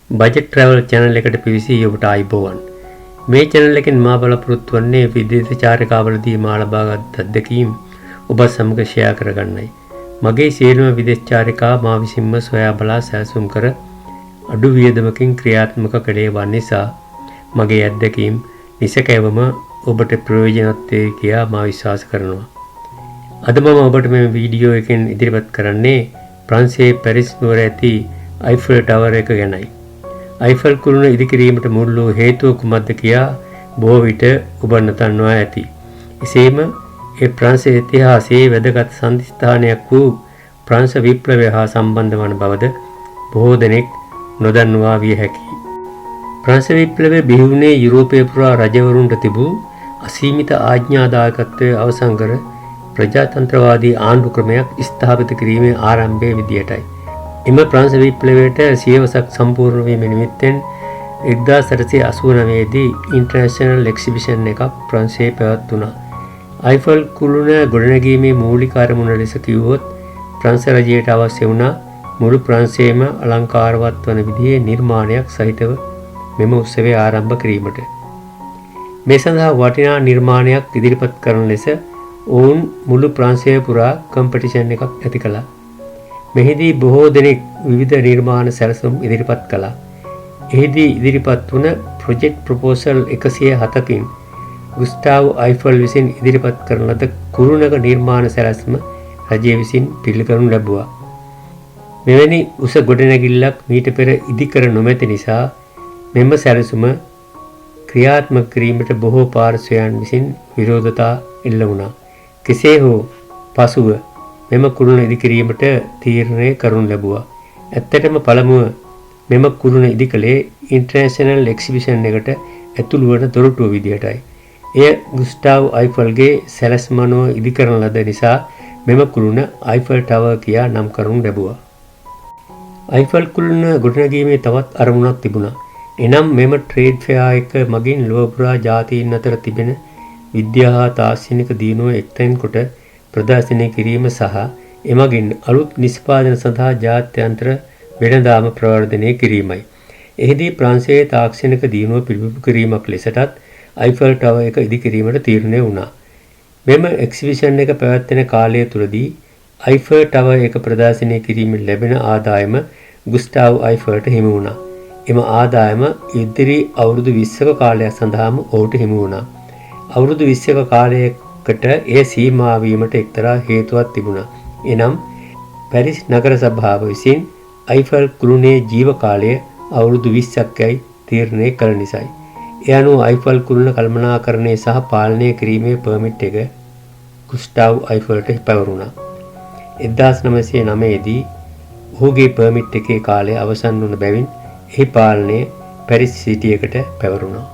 Budget travel channel එකට පිවිසී ඔබට ආයිබෝවන්. මේ channel එකෙන් මා බලාපොරොත්තු වෙන්නේ විදේශ චාරිකාවලදී මා ලබාගත් අත්දැකීම් ඔබ සමග ෂෙයා කරගන්නයි. මගේ සියලුම විදේශ චාරිකා මා විසින්ම සොයා බලා සැලසුම් කර අඩු වියදමකින් ක්‍රියාත්මක කළේ වන් නිසා මගේ අත්දැකීම් නිසකවම ඔබට ප්‍රයෝජනවත් වේ කියා මා විශ්වාස කරනවා. අද මම ඔබට මේ වීඩියෝ එකෙන් ඉදිරිපත් කරන්නේ ප්‍රංශයේ පැරිස් නුවර ඇති අයිෆල් ටවර් එක ගැනයි. අයිෆල් කුළුණ ඉදිකිරීමට මුල් වූ හේතුව කුමක්ද කියා බොහෝ විට ඔබ නොදන්නවා ඇති. එසේම ඒ ප්‍රංශ ඉතිහාසයේ වැදගත් සම්දිස්ථානයක් වූ ප්‍රංශ විප්ලවය හා සම්බන්ධ වන බවද බොහෝ දෙනෙක් නොදන්නවා විය හැකියි. ප්‍රංශ විප්ලවය බිහි වුණේ යුරෝපයේ පුරා රජවරුන්ට තිබූ අසීමිත ආඥාදායකත්වයේ අවසන් කර ප්‍රජාතන්ත්‍රවාදී ආණ්ඩු ක්‍රමයක් ස්ථාපිත කිරීමේ ආරම්භයේ විදියටයි. එම ප්‍රංශ විප්ලවයට සියවසක් සම්පූර්ණ වීම නිමිත්තෙන් 1889 දී ඉන්ටර්නැෂනල් එක්සිබිෂන් එකක් ප්‍රංශයේ පැවැත්වුණා. අයිෆල් කුළුණ ගොඩනැගීමේ මූලික අරමුණ ලෙස කිව්වොත් ප්‍රංශ රජයට අවශ්‍ය වුණා මුළු ප්‍රංශයේම අලංකාරවත් වන විදිහේ නිර්මාණයක් සහිතව මෙම උත්සවය ආරම්භ කිරීමට. මේ සඳහා වටිනා නිර්මාණයක් ඉදිරිපත් කරන ලෙස ඔවුන් මුළු ප්‍රංශය පුරා කම්පිටිෂන් එකක් ඇති කළා. මෙහිදී බොහෝ දෙනෙක් විවිධ නිර්මාණ සැලසුම් ඉදිරිපත් කළා. එහිදී ඉදිරිපත් වුණ ප්‍රොජෙක්ට් ප්‍රොපෝසල් 107කින් ගුස්ටාව් අයිෆල් විසින් ඉදිරිපත් කරන ලද කුරුණක නිර්මාණ සැලැස්ම රජය විසින් පිළිගනු ලැබුවා. මෙවැනි උස ගොඩනැගිල්ලක් මීට පෙර ඉදිකර නොමැති නිසා මෙම සැලසුම ක්‍රියාත්මක කිරීමට බොහෝ පාර්ශ්වයන් විසින් විරෝධතා එල්ල වුණා. කෙසේ හෝ පසුව මෙම කුළුණ ඉදිකිරීමට තීරණය කරනු ලැබුවා. ඇත්තටම පළමුව මෙම කුළුණ ඉදිකලේ ඉන්ටර්නැෂනල් එක්සිබිෂන් එකට ඇතුළු වන දොරටුව විදියටයි. එය ගුස්ටාව් අයිෆල්ගේ සැලැස්ම අනුව ඉදිකරන ලද නිසා මෙම කුළුණ අයිෆල් ටවර් කියා නම් කරනු ලැබුවා. අයිෆල් කුළුණ ගොඩනැගීමේ තවත් අරමුණක් තිබුණා. එනම් මෙම ට්‍රේඩ් ෆෙයා එක මගින් ලොව පුරා ජාතීන් අතර තිබෙන විද්‍යා හා තාක්ෂණික දියුණුව එක්තැන් කොට ප්‍රදර්ශනය කිරීම සහ එමගින් අලුත් නිෂ්පාදන සඳහා ජාත්‍යන්තර වෙළඳාම ප්‍රවර්ධනය කිරීමයි. එහිදී ප්‍රංශයේ තාක්ෂණික දියුණුව පිළිබිඹු කිරීමක් ලෙසටත් අයිෆල් ටවර් එක ඉදිකිරීමට තීරණය වුණා. මෙම එක්සිබිෂන් එක පැවැත්වෙන කාලය තුලදී අයිෆල් ටවර් එක ප්‍රදර්ශනය කිරීමෙන් ලැබෙන ආදායම ගුස්ටාව් අයිෆල්ට හිමි වුණා. එම ආදායම ඉදිරි අවුරුදු 20ක කාලයක් සඳහාම ඔහුට හිමි වුණා. අවුරුදු 20ක කාලයකට එය සීමා වීමට එක්තරා හේතුවක් තිබුණා. එනම් පැරිස් නගර සභාව විසින් අයිෆල් කුළුණේ ජීව කාලය අවුරුදු 20ක්යි තීරණය කළ නිසායි. ඒ අනුව අයිෆල් කුළුණ කළමනාකරණය සහ පාලනය කිරීමේ පර්මිට් එක ගුස්ටාව් අයිෆල්ට පැවරුණා. 1909 දී ඔහුගේ පර්මිට් එකේ කාලය අවසන් වුණ බැවින් එහි පාලනය පැරිස් සිටි එකට පැවරුණා.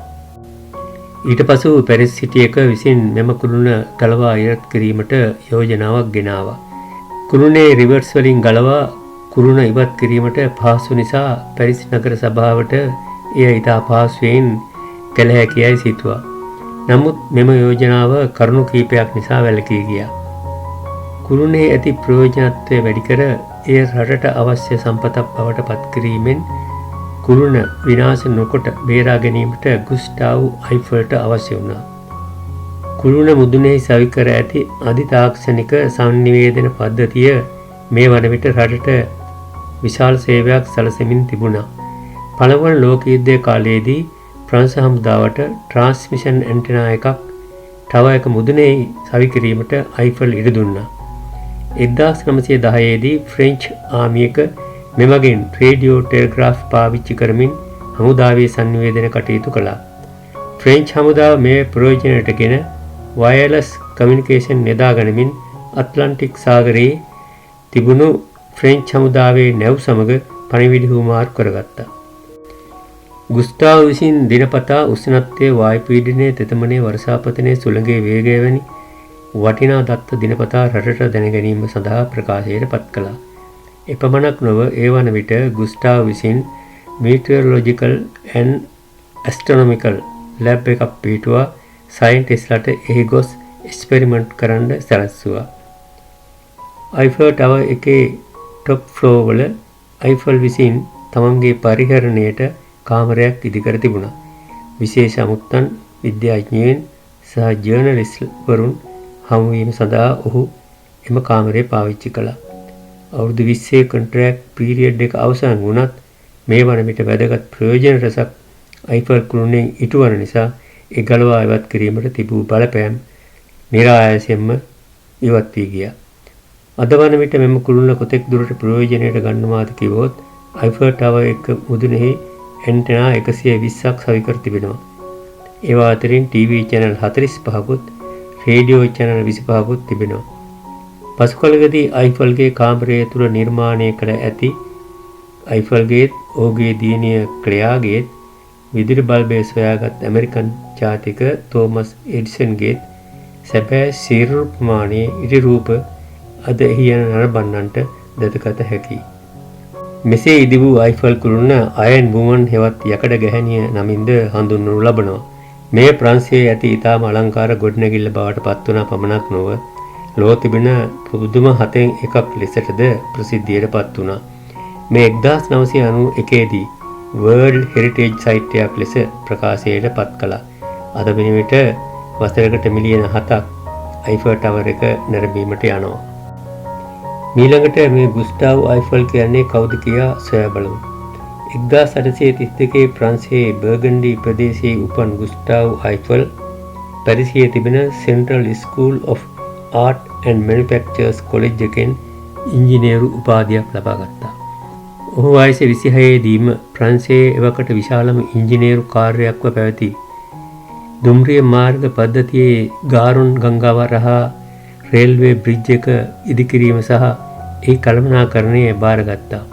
ඊට පසු පැරිස් සිටි එක විසින් මෙම කුළුණ ගලවා ඉවත් කිරීමට යෝජනාවක් ගෙනාවා. කුළුණේ රිවර්ස් වලින් ගලවා කුළුණ ඉවත් කිරීමට පහසු නිසා පැරිස් නගර සභාවට එය ඉතා පහසුවෙන් කළ හැකියයි සිතුවා. නමුත් මෙම යෝජනාව කරුණු කීපයක් නිසා වැළකී ගියා. කුළුණේ ඇති ප්‍රයෝජනත්වය වැඩි කර එය රටට අවශ්‍ය සම්පතක් බවට පත් කිරීමෙන් කුළුණ විනාශ නොකොට බේරා ගැනීමට ගුස්ටාව් අයිෆල්ට අවශ්‍ය වුණා. කුළුණ මුදුනේ සවි කර ඇති අධිතාක්ෂණික සංනිවේදන පද්ධතිය මේ වන විට රටට විශාල සේවයක් සැලසෙමින් තිබුණා. පළමුවන ලෝක යුද්ධය කාලයේදී ප්‍රංශ හමුදාවට ට්‍රාන්ස්මිෂන් ඇන්ටෙනා එකක් ටවර් එක මුදුනේ සවි කිරීමට අයිෆල් ඉඩ දුන්නා. 1910 දී ෆ්‍රෙන්ච් ආර්මි එක මෙමගින් රේඩියෝ ටෙලිග්‍රාෆ් පාවිච්චි කරමින් හමුදාවේ සංනිවේදන කටයුතු කළා. ෆ්‍රෙන්ච් හමුදාව මේ ප්‍රයෝජනයටගෙන වයර්ලස් කමියුනිකේෂන් යොදා ගනිමින් ඇට්ලන්ටික් සාගරයේ තිබුණු ෆ්‍රෙන්ච් හමුදාවේ නැව් සමග පණිවිඩ හුවමාරු කරගත්තා. ගුස්ටාව් විසින් දිනපතා උෂ්ණත්වයේ වායු පීඩනය, තෙතමනේ, වර්ෂාපතනයේ සුළඟේ වේගය වැනි වටිනා දත්ත දිනපතා රටට දැනගැනීම සඳහා ප්‍රකාශයට පත් කළා. එපමණක් නොව ඒ වන විට ගුස්ටාව් විසින් මීටියරොලොජිකල් ඇන්ඩ් ඇස්ට්‍රොනොමිකල් ලැබ් එකක් පිහිටුවා සයින්ටිස්ට්ලාට එහි ගොස් එක්ස්පෙරිමන්ට් කරන්න සැලැස්සුවා. අයිෆල් ටවර් එකේ ටොප් ෆ්ලෝර් වල අයිෆල් විසින් තමන්ගේ පරිහරණයට කාමරයක් ඉදිකර තිබුණා. විශේෂ අමුත්තන් විද්‍යාඥයන් සහ ජර්නලිස්ට්වරුන් හමුවීම සඳහා ඔහු එම කාමරය පාවිච්චි කළා. අවුරුදු 20 කොන්ට්‍රැක්ට් පීරියඩ් එක අවසන් වුණත් මේ වන විට වැදගත් ප්‍රයෝජන රැසක් අයිෆල් කුළුණෙන් ඉටුවන නිසා ඒ ගලවා ඉවත් කිරීමට තිබූ බලපෑම් નિરાයාසයෙන්ම ඉවත් වී ගියා. අද වන විට මෙම කුළුණ කොතෙක් දුරට ප්‍රයෝජනයට ගන්නවාද කිව්වොත් අයිෆල් ටවර් එක මුදුනේහි ඇන්ටෙනා 120ක් සවිකර තිබෙනවා. ඒවා අතරින් ටීවී channel 45කුත් රේඩියෝ channel 25කුත් තිබෙනවා. පසු කලකදී අයිෆල්ගේ කාමරය තුළ නිර්මාණය කළ ඇති අයිෆල්ගේත් ඔහුගේ දියණිය ක්ලෙයාගේත් විදුලි බල්බය සොයාගත් ඇමරිකන් ජාතික තෝමස් එඩිසන්ගේත් සැබෑ සිරුරු ප්‍රමාණයේ ඉරි රූප අද එහි යන නරඹන්නන්ට දැකගත හැකියි. මෙසේ ඉදි වූ අයිෆල් කුළුණ අයන් වුමන් හෙවත් යකඩ ගැහැණිය නමින්ද හඳුන්වනු ලබනවා. මේ ප්‍රංශයේ ඇති ඊටම අලංකාර ගොඩනැගිල්ල බවට පත්වන පමණක් නොව ලෝ තිබෙන පුදුම 7න් එකක් ලෙසටද ප්‍රසිද්ධියට පත් වුණා. මේ 1991 දී World Heritage Site එකක් ලෙස ප්‍රකාශයට පත් කළා. අද වෙන විට වසරකට මිලියන 7ක් අයිෆල් ටවර් එක නැරඹීමට යනවා. ඊළඟට මේ ගුස්ටාව් අයිෆල් කියන්නේ කවුද කියලා සොයා බලමු. 1832 ප්‍රංශයේ බර්ගන්ඩි ප්‍රදේශයේ උපන් ගුස්ටාව් අයිෆල් පැරිසියේ තිබෙන Central School of Art and Manufactures College එකෙන් ඉංජිනේරු උපාධියක් ලබා ගත්තා. ඔහු වයස 26 දීම ප්‍රංශයේ එවකට විශාලම ඉංජිනේරු කාර්යයක්ව පැවති දුම්රිය මාර්ග පද්ධතියේ ගාරුන් ගංගාව රහා රේල්වේ බ්‍රිජ් එක ඉදිකිරීම සහ ඒ කළමනාකරණය බාරගත්තා.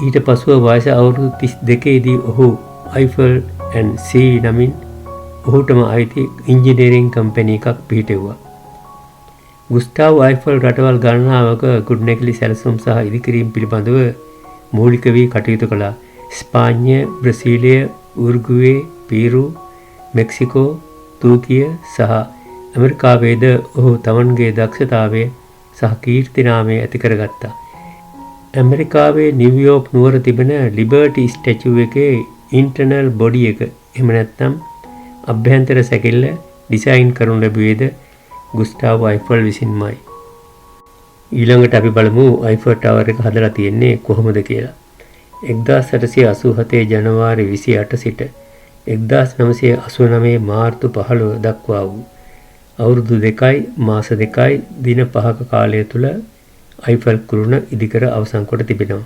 ඊට පසුව වයස අවුරුදු 32 දී ඔහු අයිෆල් ඇන්ඩ් සී නමින් ඔහුටම අයිති ඉංජිනේරිං කම්පැනි එකක් පිහිටෙව්වා. ගුස්ටාව් අයිෆල් රටවල් ගණනාවක ගොඩනැගිලි සැලසුම් සහ ඉදිකිරීම පිළිබඳව මූලික වී කටයුතු කළා. ස්පාඤ්ඤ, බ්‍රසීලය, උරුගුවේ, පීරු, මෙක්සිකෝ, තුර්කිය සහ ඇමරිකාවේද ඔහු තමන්ගේ දක්ෂතාවය සහ කීර්තිනාමය ඇති කරගත්තා. ඇමරිකාවේ නිව්යෝර්ක් නුවර තිබෙන ලිබර්ටි ස්ටැචුව එකේ ඉන්ටර්නල් බොඩි එක එහෙම නැත්නම් අභ්‍යන්තර සැකිල්ල ඩිසයින් කරනු ලැබුවේද ගුස්ටාව් අයිෆල් විසින්මයි. ඊළඟට අපි බලමු අයිෆල් ටවර් එක හදලා තියෙන්නේ කොහොමද කියලා. 1887 ජනවාරි 28 සිට 1989 මාර්තු 15 දක්වා වූ අවුරුදු 2යි මාස 2යි දින 5ක කාලය තුල අයිෆල් කුළුණ ඉදිකර අවසන් කොට තිබෙනවා.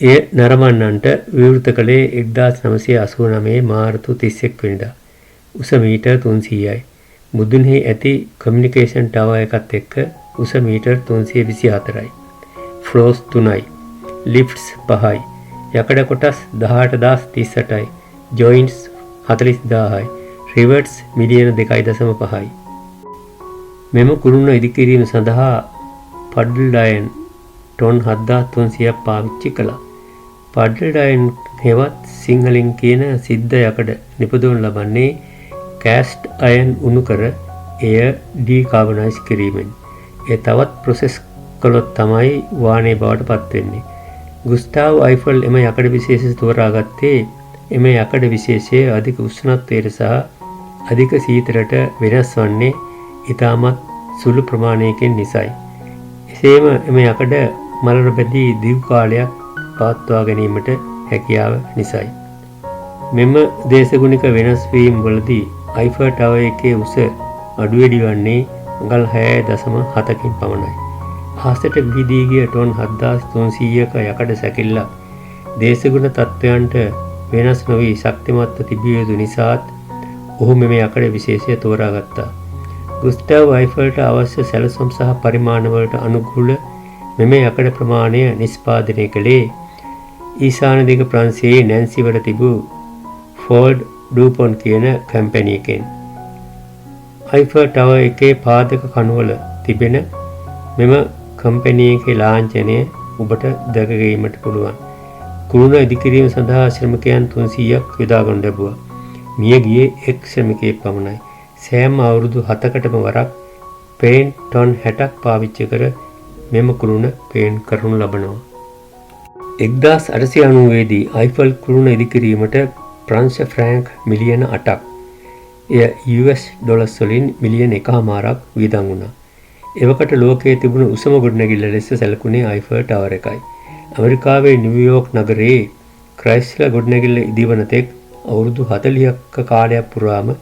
එය නරඹන්නන්ට විවෘත කළේ 1989 මාර්තු 31 වෙනිදා. උස මීටර් 300යි. මුදුනේ ඇති කමියුනිකේෂන් ටවර් එකත් එක්ක උස මීටර් 324යි. ෆ්ලෝස් 3යි. ලිෆ්ට්ස් 5යි. යකඩ කොටස් 18038යි. ජොයින්ට්ස් 40000යි. රිවර්ට්ස් මිලියන 2.5යි. මෙම කුළුණ ඉදිකිරීම සඳහා පඩල් ඩයන් ටොන් 7300ක් පාවිච්චි කළා. පඩල් ඩයන් හෙවත් සිංහලෙන් කියන සිද්ධ යකඩ නිපදවනු ලබන්නේ කෑස්ට් අයන් උණු කර එය ඩීකාබනයිස් කිරීමෙන්. ඒ තවත් ප්‍රොසෙස් කළොත් තමයි වාණය බවට පත් වෙන්නේ. ගුස්ටාව් අයිෆල් එම යකඩ විශේෂය තෝරාගත්තේ එම යකඩ විශේෂය අධික උෂ්ණත්වයට සහ අධික සීතලට වෙනස් වන්නේ ඉතාමත් සුළු ප්‍රමාණයකින් නිසායි. එසේම එම යකඩ මලර බැදී දීර්ඝ කාලයක් පවත්වා ගැනීමට හැකියාව නිසායි. මෙම දේශගුණික වෙනස් වීම් වලදී අයිෆල් ටවර් එකේ උස අඩු වැඩි වන්නේ අඟල් 6.7කින් පමණයි. ආසට විහිදී ගිය ටොන් 7300ක යකඩ සැකිල්ලක් දේශගුණ තත්ත්වයන්ට වෙනස් නොවි ශක්තිමත්ව තිබිය යුතු නිසාත් ඔහු මෙම යකඩ විශේෂය තෝරාගත්තා. ගුස්ටාව් අයිෆල්ට අවශ්‍ය සැලසුම් සහ පරිමාණවලට අනුකූල මෙම යකඩ ප්‍රමාණය නිෂ්පාදනය කළේ ඊශාන දිග ප්‍රංශයේ නැන්සි වල තිබූ ෆෝල්ඩ් ඩූපොන් කියන කම්පැනි එකෙන්. අයිෆල් ටවර් එකේ පාදක කණුවල තිබෙන මෙම කම්පැනි එකේ ලාංඡනය ඔබට දැක ගැනීමට පුළුවන්. කුළුණ ඉදිකිරීම සඳහා ශ්‍රමිකයන් 300ක් යොදා ගන්න ලැබුවා. මිය ගියේ එක් ශ්‍රමිකයෙක් පමණයි. සෑම අවුරුදු 7කටම වරක් පේන්ට් ටොන් 60ක් පාවිච්චි කර මෙම කුළුණ පේන්ට් කරනු ලබනවා. 1890 දී අයිෆල් කුළුණ ඉදිකිරීමට ප්‍රංශ ෆ්‍රෑන්ක් මිලියන 8ක් එය US ඩොලර්ස් වලින් මිලියන 1.5ක් වියදම් වුණා. එවකට ලෝකයේ තිබුණු උසම ගොඩනැගිල්ල ලෙස සැලකුණේ අයිෆල් ටවර් එකයි. ඇමරිකාවේ නිව්යෝර්ක් නගරයේ ක්‍රයිස්ලර් ගොඩනැගිල්ල ඉදිවන තෙක් අවුරුදු 40ක කාලයක් පුරාම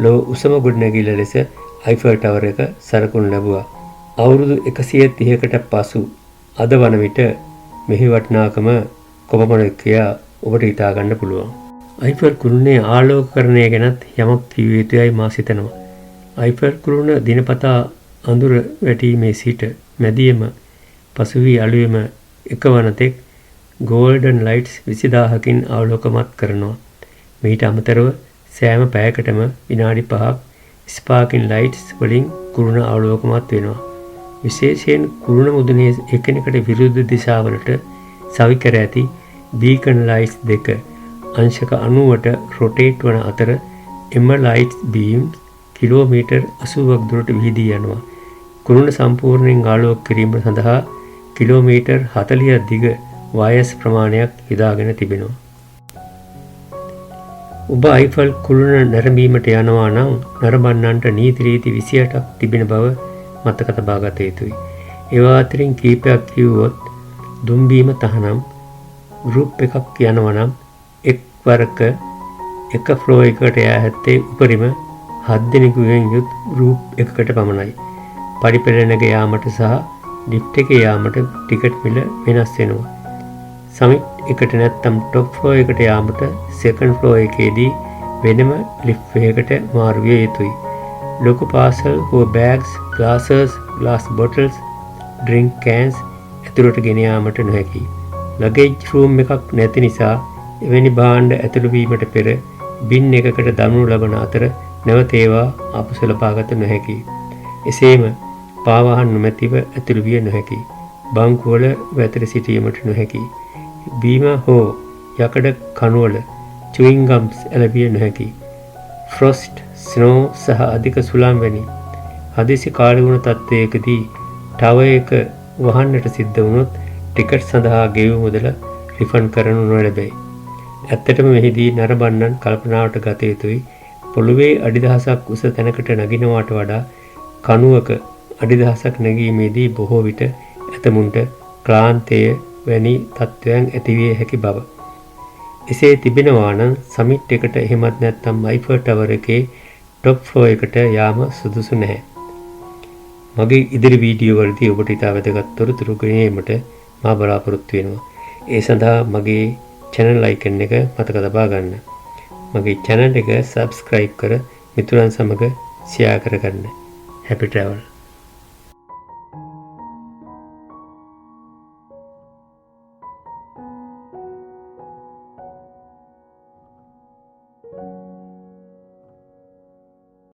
ලොව උසම ගොඩනැගිල්ල ලෙස අයිෆල් ටවර් එක සලකුණු ලැබුවා. අවුරුදු 130කට පසු අද වන විට මෙහි වටිනාකම කොපමණද කියා ඔබට හිතා ගන්න පුළුවන්. අයිෆල් කුළුණේ ආලෝකකරණය ගැනත් යමක් කිය යුතුයයි මා සිතනවා. අයිෆල් කුළුණ දිනපතා අඳුර වැටීමේ සිට මැදියම පසුවී අලුයම එකවන තෙක් ගෝල්ඩන් ලයිට්ස් 20000කින් ආලෝකමත් කරනවා. මීට අමතරව සෑම පැයකටම විනාඩි 5ක් ස්පාර්කින් ලයිට්ස් වලින් කුළුණ ආලෝකමත් වෙනවා. විශේෂයෙන් කුළුණ මුදුනේ එකිනෙකට විරුද්ධ දිශාවලට සවිකර ඇති බීකන් ලයිට්ස් දෙක අංශක 90ට රොටේට් වන අතර එම ලයිට්ස් බීම්ස් කිලෝමීටර් 80ක් දුරට විහිදී යනවා. කුළුණ සම්පූර්ණයෙන් ආලෝක කිරීම සඳහා කිලෝමීටර් 40ක් දිග වයස් ප්‍රමාණයක් යොදාගෙන තිබෙනවා. ඔබ අයිෆල් කුළුණ නැරඹීමට යනවා නම් නරඹන්නන්ට නීති රීති 28ක් තිබෙන බව මතක තබා ගත යුතුයි. ඒවා අතරින් කීපයක් කිව්වොත් දුම්බීම තහනම් ගෲප් එකක් යනවා නම් එක්වරක එක ෆ්ලෝ එකකට යා හැත්තේ උපරිම 7 දෙනෙකුගෙන් යුත් ගෲප් එකකට පමණයි. පරිපෙළනක යාමට සහ ලිෆ්ට් එකේ යාමට ටිකට් මිල වෙනස් වෙනවා. සමිට් එකට නැත්තම් টොප් ෆ්ලෝ එකට යාමට සෙකන්ඩ් ෆ්ලෝ එකේදී වෙනම ලිෆ්ට් එකකට මාරු විය යුතුයි. ලොකු පාසල් හෝ bags, glasses, glass bottles, drink cans ඇතුළට ගෙන යාමට නොහැකියි. ලගේජ් රූම් එකක් නැති නිසා එවැනි භාණ්ඩ ඇතුළු වීමට පෙර බින් එකකට දමනු ලබන අතර නැවත ඒවා අපසු ලබාගත නොහැකියි. එසේම පාවාහන් නොමැතිව ඇතුළු විය නොහැකියි. බංකුවල වැතර සිටීමට නොහැකියි. බීම හෝ යකඩ කණුවල චුවින් ගම්ස් ඇලවිය නොහැකියි. ෆ්‍රොස්ට්, ස්නෝ සහ අධික සුළං වැනි හදිසි කාලගුණ තත්ත්වයකදී ටවර් එක වහන්නට සිද්ධ වුණොත් ටිකට් සඳහා ගෙවූ මුදල රිෆන්ඩ් කරනු නොලැබේ. ඇත්තටම මෙහිදී නරඹන්නන් කල්පනාවට ගත යුතුයි. පොළොවේ අඩි දහසක් උස තැනකට නගිනවාට වඩා කණුවක අඩි දහසක් නැගීමේදී බොහෝ විට ඇතමුන්ට ක්ලාන්තය වැනි තත්ත්වයන් ඇතිවිය හැකි බව. එසේ තිබෙනවා නම් සමිට් එකට එහෙමත් නැත්නම් අයිෆල් ටවර් එකේ টොප් ෆ්ලෝ එකට යාම සුදුසු නැහැ. මගේ ඉදිරි වීඩියෝ වලදී ඔබට ඉතා වැදගත් තොරතුරු ගෙනීමට මා බලාපොරොත්තු වෙනවා. ඒ සඳහා මගේ channel icon එක මතක තබා ගන්න. මගේ channel එක subscribe කර මිතුරන් සමග share කරගන්න. Happy travel.